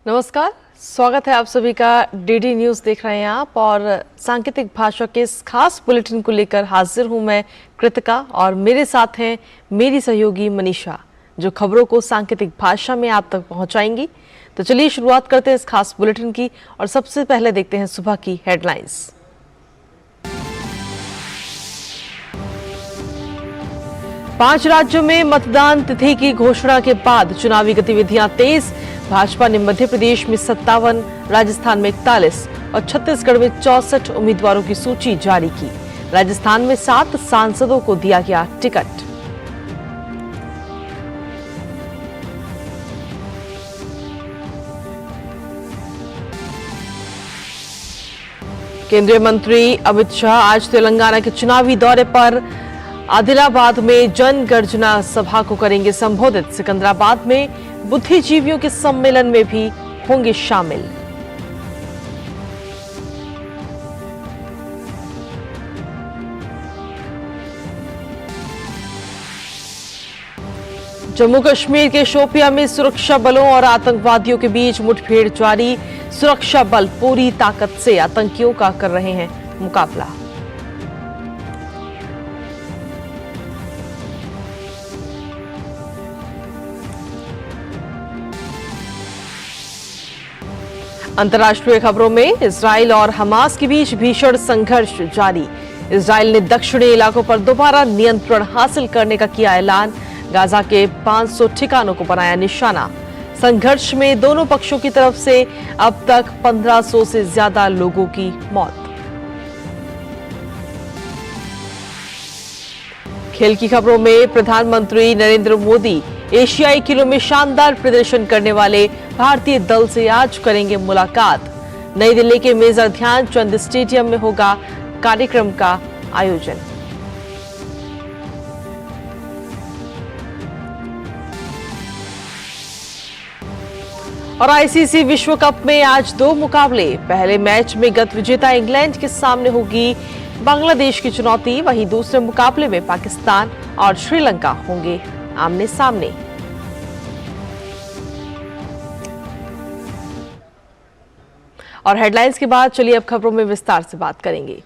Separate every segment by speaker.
Speaker 1: नमस्कार, स्वागत है आप सभी का। डीडी न्यूज देख रहे हैं आप और सांकेतिक भाषा के इस खास बुलेटिन को लेकर हाजिर हूं मैं कृतिका और मेरे साथ हैं मेरी सहयोगी मनीषा, जो खबरों को सांकेतिक भाषा में आप तक पहुंचाएंगी। तो चलिए शुरुआत करते हैं इस खास बुलेटिन की और सबसे पहले देखते हैं सुबह की हेडलाइंस। पांच राज्यों में मतदान तिथि की घोषणा के बाद चुनावी गतिविधियां तेज। भाजपा ने मध्य प्रदेश में 57, राजस्थान में 41 और छत्तीसगढ़ में 64 उम्मीदवारों की सूची जारी की। राजस्थान में 7 सांसदों को दिया गया टिकट। केंद्रीय मंत्री अमित शाह आज तेलंगाना के चुनावी दौरे पर आदिलाबाद में जन गर्जना सभा को करेंगे संबोधित। सिकंदराबाद में बुद्धिजीवियों के सम्मेलन में भी होंगे शामिल। जम्मू कश्मीर के शोपियां में सुरक्षा बलों और आतंकवादियों के बीच मुठभेड़ जारी। सुरक्षा बल पूरी ताकत से आतंकियों का कर रहे हैं मुकाबला। अंतर्राष्ट्रीय खबरों में इजराइल और हमास के बीच भीषण संघर्ष जारी। इजराइल ने दक्षिणी इलाकों पर दोबारा नियंत्रण हासिल करने का किया ऐलान। गाजा के 500 ठिकानों को बनाया निशाना। संघर्ष में दोनों पक्षों की तरफ से अब तक 1500 से ज्यादा लोगों की मौत। खेल की खबरों में प्रधानमंत्री नरेंद्र मोदी एशियाई खेलों में शानदार प्रदर्शन करने वाले भारतीय दल से आज करेंगे मुलाकात। नई दिल्ली के मेजर ध्यानचंद स्टेडियम में होगा कार्यक्रम का आयोजन। और आईसीसी विश्व कप में आज 2 मुकाबले। पहले मैच में गत विजेता इंग्लैंड के सामने होगी बांग्लादेश की चुनौती। वहीं दूसरे मुकाबले में पाकिस्तान और श्रीलंका होंगे आमने सामने। और हेडलाइंस के बाद चलिए अब खबरों में विस्तार से बात करेंगे।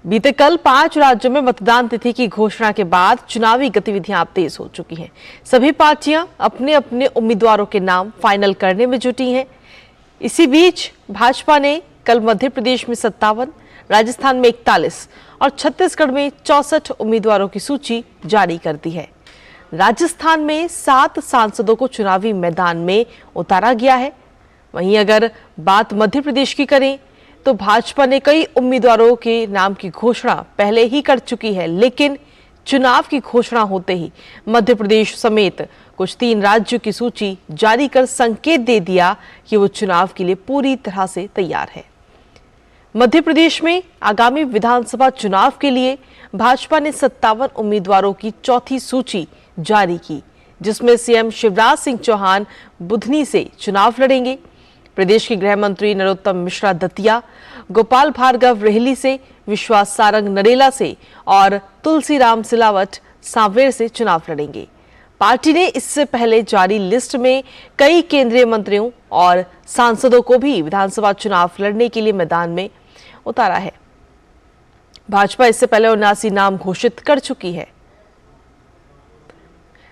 Speaker 1: बीते कल 5 राज्यों में मतदान तिथि की घोषणा के बाद चुनावी गतिविधियां अब तेज हो चुकी हैं। सभी पार्टियां अपने अपने उम्मीदवारों के नाम फाइनल करने में जुटी हैं। इसी बीच भाजपा ने कल मध्य प्रदेश में 57, राजस्थान में 41 और छत्तीसगढ़ में 64 उम्मीदवारों की सूची जारी कर दी है। राजस्थान में 7 सांसदों को चुनावी मैदान में उतारा गया है। वहीं अगर बात मध्य प्रदेश की करें तो भाजपा ने कई उम्मीदवारों के नाम की घोषणा पहले ही कर चुकी है, लेकिन चुनाव की घोषणा होते ही मध्य प्रदेश समेत कुछ 3 राज्यों की सूची जारी कर संकेत दे दिया कि वो चुनाव के लिए पूरी तरह से तैयार है। मध्य प्रदेश में आगामी विधानसभा चुनाव के लिए भाजपा ने 57 उम्मीदवारों की चौथी सूची जारी की, जिसमें सीएम शिवराज सिंह चौहान बुधनी से चुनाव लड़ेंगे। प्रदेश के गृह मंत्री नरोत्तम मिश्रा दतिया, गोपाल भार्गव रेहली से, विश्वास सारंग नरेला से और तुलसीराम सिलावट सांवेर से चुनाव लड़ेंगे। पार्टी ने इससे पहले जारी लिस्ट में कई केंद्रीय मंत्रियों और सांसदों को भी विधानसभा चुनाव लड़ने के लिए मैदान में उतारा है। भाजपा इससे पहले 79 नाम घोषित कर चुकी है।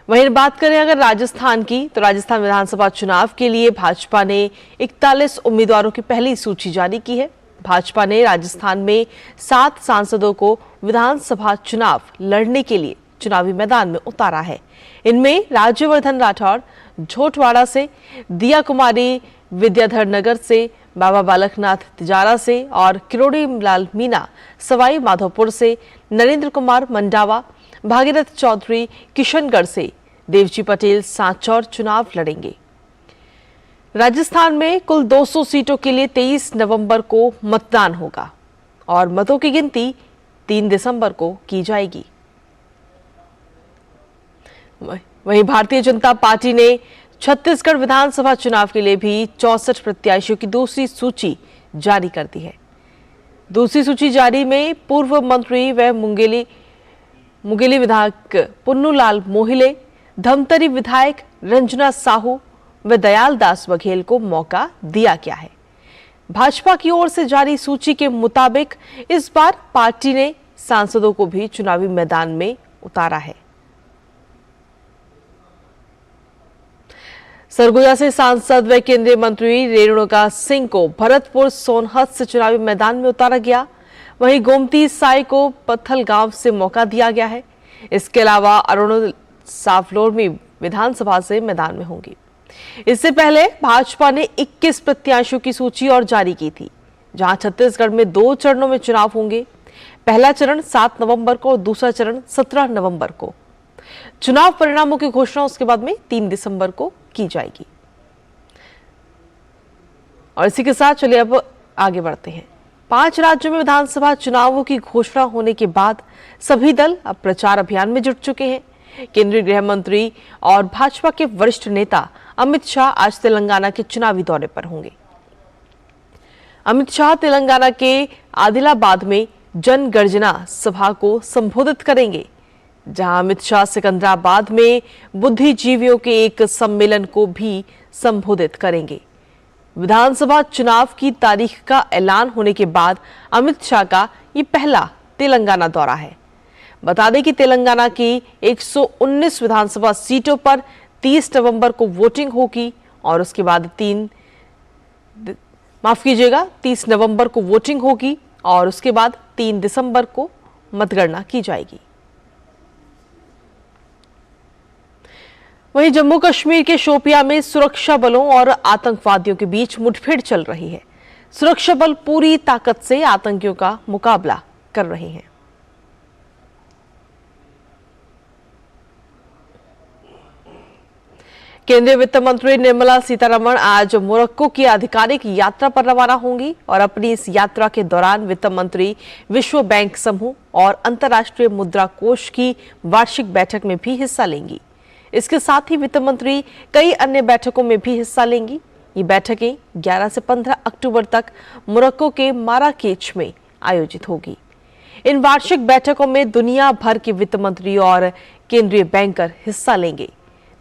Speaker 1: वहीं बात करें अगर राजस्थान की, तो राजस्थान विधानसभा चुनाव के लिए भाजपा ने 41 उम्मीदवारों की पहली सूची जारी की है। भाजपा ने राजस्थान में 7 सांसदों को विधानसभा चुनाव लड़ने के लिए चुनावी मैदान में उतारा है। इनमें राज्यवर्धन राठौड़ झोटवाड़ा से, दिया कुमारी विद्याधर नगर से, बाबा बालकनाथ तिजारा से और किरोड़ी लाल मीणा सवाई माधोपुर से, नरेंद्र कुमार मंडावा, भागीरथ चौधरी किशनगढ़ से, देवजी पटेल सांचौर चुनाव लड़ेंगे। राजस्थान में कुल 200 सीटों के लिए 23 नवंबर को मतदान होगा और मतों की गिनती 3 दिसंबर को की जाएगी। वहीं भारतीय जनता पार्टी ने छत्तीसगढ़ विधानसभा चुनाव के लिए भी 64 प्रत्याशियों की दूसरी सूची जारी कर दी है। दूसरी सूची जारी में पूर्व मंत्री व मुंगेली विधायक पुन्नूलाल मोहिले, धमतरी विधायक रंजना साहू, व दयाल दास बघेल को मौका दिया गया है। भाजपा की ओर से जारी सूची के मुताबिक इस बार पार्टी ने सांसदों को भी चुनावी मैदान में उतारा है। सरगुजा से सांसद व केंद्रीय मंत्री रेणुका सिंह को भरतपुर सोनहत से चुनावी मैदान में उतारा गया। वहीं गोमती साई को पत्थल गांव से मौका दिया गया है। इसके अलावा अरुण सावलोरमी विधानसभा से मैदान में होंगी। इससे पहले भाजपा ने 21 प्रत्याशियों की सूची और जारी की थी, जहां छत्तीसगढ़ में 2 चरणों में चुनाव होंगे। पहला चरण 7 नवंबर को और दूसरा चरण 17 नवंबर को। चुनाव परिणामों की घोषणा उसके बाद में 3 दिसंबर को की जाएगी। और इसी के साथ चलिए अब आगे बढ़ते हैं। 5 राज्यों में विधानसभा चुनावों की घोषणा होने के बाद सभी दल अब प्रचार अभियान में जुट चुके हैं। केंद्रीय गृह मंत्री और भाजपा के वरिष्ठ नेता अमित शाह आज तेलंगाना के चुनावी दौरे पर होंगे। अमित शाह तेलंगाना के आदिलाबाद में जन गर्जना सभा को संबोधित करेंगे, जहां अमित शाह सिकंदराबाद में बुद्धिजीवियों के एक सम्मेलन को भी संबोधित करेंगे। विधानसभा चुनाव की तारीख का ऐलान होने के बाद अमित शाह का ये पहला तेलंगाना दौरा है। बता दें कि तेलंगाना की 119 विधानसभा सीटों पर 30 नवंबर को वोटिंग होगी और उसके बाद 30 नवंबर को वोटिंग होगी और उसके बाद 3 दिसंबर को मतगणना की जाएगी। वहीं जम्मू कश्मीर के शोपियां में सुरक्षा बलों और आतंकवादियों के बीच मुठभेड़ चल रही है। सुरक्षा बल पूरी ताकत से आतंकियों का मुकाबला कर रहे हैं। केंद्रीय वित्त मंत्री निर्मला सीतारमण आज मोरक्को की आधिकारिक यात्रा पर रवाना होंगी और अपनी इस यात्रा के दौरान वित्त मंत्री विश्व बैंक समूह और अंतर्राष्ट्रीय मुद्रा कोष की वार्षिक बैठक में भी हिस्सा लेंगी। इसके साथ ही वित्त मंत्री कई अन्य बैठकों में भी हिस्सा लेंगी। ये बैठकें 11 से 15 अक्टूबर तक मोरक्को के माराकेच में आयोजित होगी। इन वार्षिक बैठकों में दुनिया भर के वित्त मंत्री और केंद्रीय बैंकर हिस्सा लेंगे।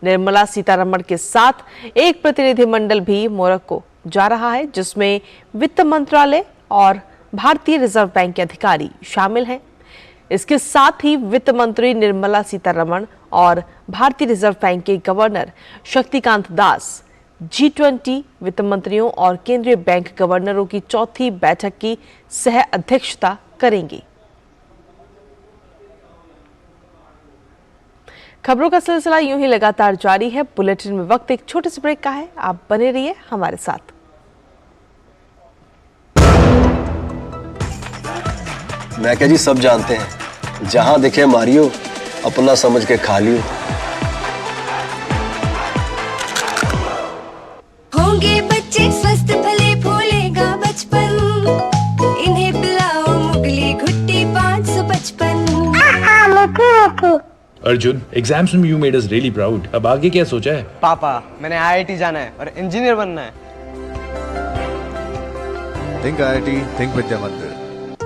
Speaker 1: निर्मला सीतारमण के साथ एक प्रतिनिधिमंडल भी मोरक्को जा रहा है, जिसमें वित्त मंत्रालय और भारतीय रिजर्व बैंक के अधिकारी शामिल हैं। इसके साथ ही वित्त मंत्री निर्मला सीतारमण और भारतीय रिजर्व बैंक के गवर्नर शक्तिकांत दास G20 वित्त मंत्रियों और केंद्रीय बैंक गवर्नरों की चौथी बैठक की सह अध्यक्षता करेंगे। खबरों का सिलसिला यूं ही लगातार जारी है। बुलेटिन में वक्त एक छोटे से ब्रेक का है, आप बने रहिए हमारे साथ।
Speaker 2: मैं क्या जी, सब जानते हैं, जहां दिखे मारियो, अपना समझ के खा लियो।
Speaker 3: होंगे बच्चे स्वस्थ भले फूलेगा बचपन, इन्हें पिलाओ मुगली घुट्टी 555।
Speaker 4: अर्जुन, एग्जाम्स में you made us really proud. अब आगे क्या सोचा है?
Speaker 5: पापा, मैंने IIT जाना है और इंजीनियर बनना है।
Speaker 6: Think IIT, think विद्या मंदिर।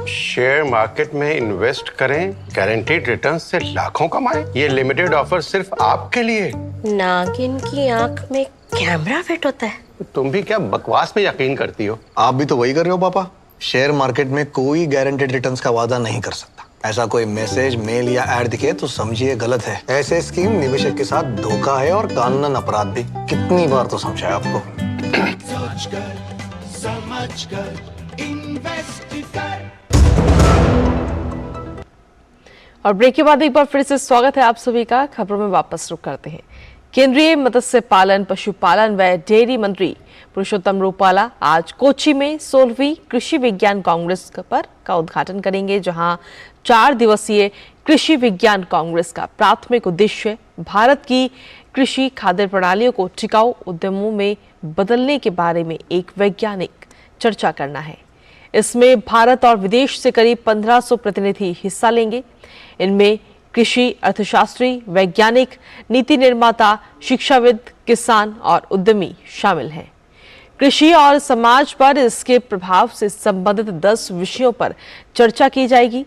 Speaker 7: शेयर मार्केट में इन्वेस्ट करें, गारंटीड रिटर्न से लाखों कमाएं। ये लिमिटेड ऑफर सिर्फ आपके लिए।
Speaker 8: नागिन की आंख में कैमरा फिट होता है।
Speaker 7: तुम भी क्या बकवास में यकीन करती हो?
Speaker 9: आप भी तो वही कर रहे हो पापा। शेयर मार्केट में कोई गारंटेड रिटर्न्स का वादा नहीं कर सकता। ऐसा कोई मैसेज, मेल या एड दिखे तो समझिए गलत है। ऐसे स्कीम निवेशक के साथ धोखा है और कानूनन अपराध भी। कितनी बार तो समझाया आपको।
Speaker 1: और ब्रेक के बाद एक बार फिर से स्वागत है आप सभी का। खबरों में वापस रुक करते हैं। केंद्रीय मत्स्य पालन, पशुपालन व डेयरी मंत्री पुरुषोत्तम रूपाला आज कोच्चि में 16वीं कृषि विज्ञान कांग्रेस का उद्घाटन करेंगे, जहां 4 दिवसीय कृषि विज्ञान कांग्रेस का प्राथमिक उद्देश्य भारत की कृषि खाद्य प्रणालियों को टिकाऊ उद्यमों में बदलने के बारे में एक वैज्ञानिक चर्चा करना है। इसमें भारत और विदेश से करीब 1500 प्रतिनिधि हिस्सा लेंगे। इनमें कृषि अर्थशास्त्री, वैज्ञानिक, नीति निर्माता, शिक्षाविद, किसान और उद्यमी शामिल हैं। कृषि और समाज पर इसके प्रभाव से संबंधित 10 विषयों पर चर्चा की जाएगी।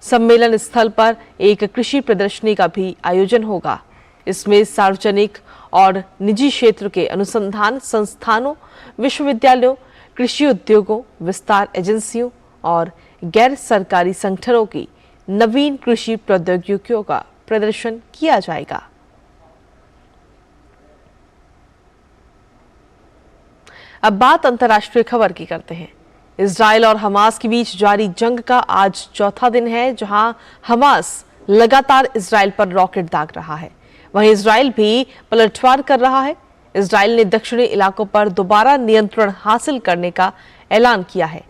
Speaker 1: सम्मेलन स्थल पर एक कृषि प्रदर्शनी का भी आयोजन होगा। इसमें सार्वजनिक और निजी क्षेत्र के अनुसंधान संस्थानों, विश्वविद्यालयों, कृषि उद्योगों, विस्तार एजेंसियों और गैर सरकारी संगठनों की नवीन कृषि प्रौद्योगिकियों का प्रदर्शन किया जाएगा। अब बात अंतर्राष्ट्रीय खबर की करते हैं। इजराइल और हमास के बीच जारी जंग का आज चौथा दिन है, जहां हमास लगातार इजराइल पर रॉकेट दाग रहा है, वहीं इजराइल भी पलटवार कर रहा है। इजराइल ने दक्षिणी इलाकों पर दोबारा नियंत्रण हासिल करने का ऐलान किया है।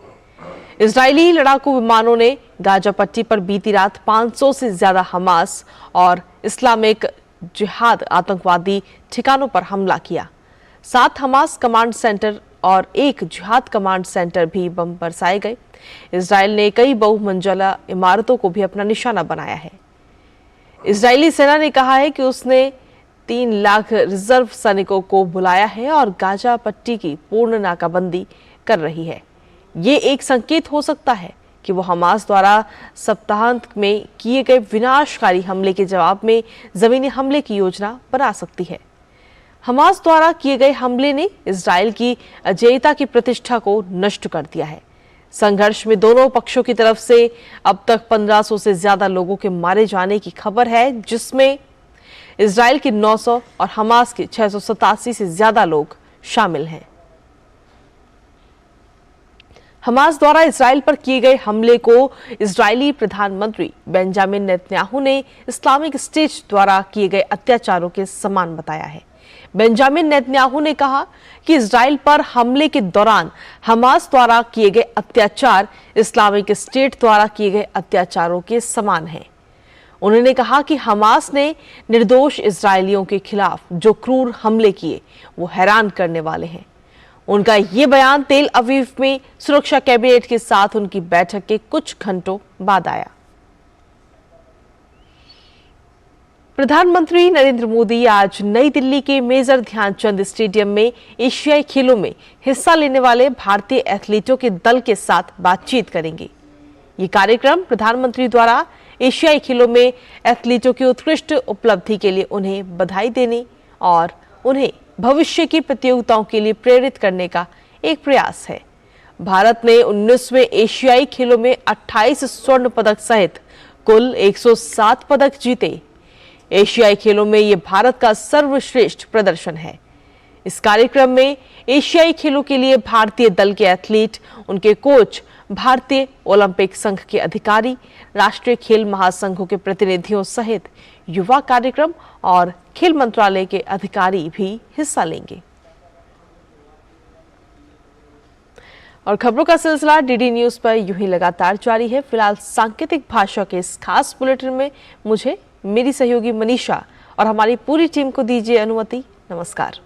Speaker 1: इजरायली लड़ाकू विमानों ने गाजा पट्टी पर बीती रात 500 से ज्यादा हमास और इस्लामिक जिहाद आतंकवादी ठिकानों पर हमला किया। 7 हमास कमांड सेंटर और 1 जिहाद कमांड सेंटर भी बम बरसाए गए। इजराइल ने कई बहुमंजिला इमारतों को भी अपना निशाना बनाया है। इजरायली सेना ने कहा है कि उसने 3 लाख रिजर्व सैनिकों को बुलाया है और गाजा पट्टी की पूर्ण नाकाबंदी कर रही है। ये एक संकेत हो सकता है कि वो हमास द्वारा सप्ताहांत में किए गए विनाशकारी हमले के जवाब में जमीनी हमले की योजना बना सकती है। हमास द्वारा किए गए हमले ने इजराइल की अजेयता की प्रतिष्ठा को नष्ट कर दिया है। संघर्ष में दोनों पक्षों की तरफ से अब तक 1500 से ज्यादा लोगों के मारे जाने की खबर है, जिसमें इजराइल के 900 और हमास के 687 से ज्यादा लोग शामिल हैं। हमास द्वारा इजराइल पर किए गए हमले को इजरायली प्रधानमंत्री बेंजामिन नेतन्याहू ने इस्लामिक स्टेट द्वारा किए गए अत्याचारों के समान बताया है। बेंजामिन नेतन्याहू ने कहा कि इजराइल पर हमले के दौरान हमास द्वारा किए गए अत्याचार इस्लामिक स्टेट द्वारा किए गए अत्याचारों के समान हैं। उन्होंने कहा कि हमास ने निर्दोष इजरायलियों के खिलाफ जो क्रूर हमले किए वो हैरान करने वाले हैं। उनका ये बयान तेल अवीव में सुरक्षा कैबिनेट के साथ उनकी बैठक के कुछ घंटों बाद आया। प्रधानमंत्री नरेंद्र मोदी आज नई दिल्ली के मेजर ध्यानचंद स्टेडियम में एशियाई खेलों में हिस्सा लेने वाले भारतीय एथलीटों के दल के साथ बातचीत करेंगे। ये कार्यक्रम प्रधानमंत्री द्वारा एशियाई खेलों में एथलीटों की उत्कृष्ट उपलब्धि के लिए उन्हें बधाई देने और उन्हें भविष्य की प्रतियोगिताओं के लिए प्रेरित करने का एक प्रयास है। भारत ने 19वें एशियाई खेलों में 28 स्वर्ण पदक सहित कुल 107 पदक जीते। एशियाई खेलों में ये भारत का सर्वश्रेष्ठ प्रदर्शन है। इस कार्यक्रम में एशियाई खेलों के लिए भारतीय दल के एथलीट, उनके कोच, भारतीय ओलंपिक संघ के अधिकारी, राष्ट्रीय खेल महासंघों के प्रतिनिधियों सहित युवा कार्यक्रम और खेल मंत्रालय के अधिकारी भी हिस्सा लेंगे। और खबरों का सिलसिला डीडी न्यूज पर यूं ही लगातार जारी है। फिलहाल सांकेतिक भाषा के इस खास बुलेटिन में मुझे, मेरी सहयोगी मनीषा और हमारी पूरी टीम को दीजिए अनुमति। नमस्कार।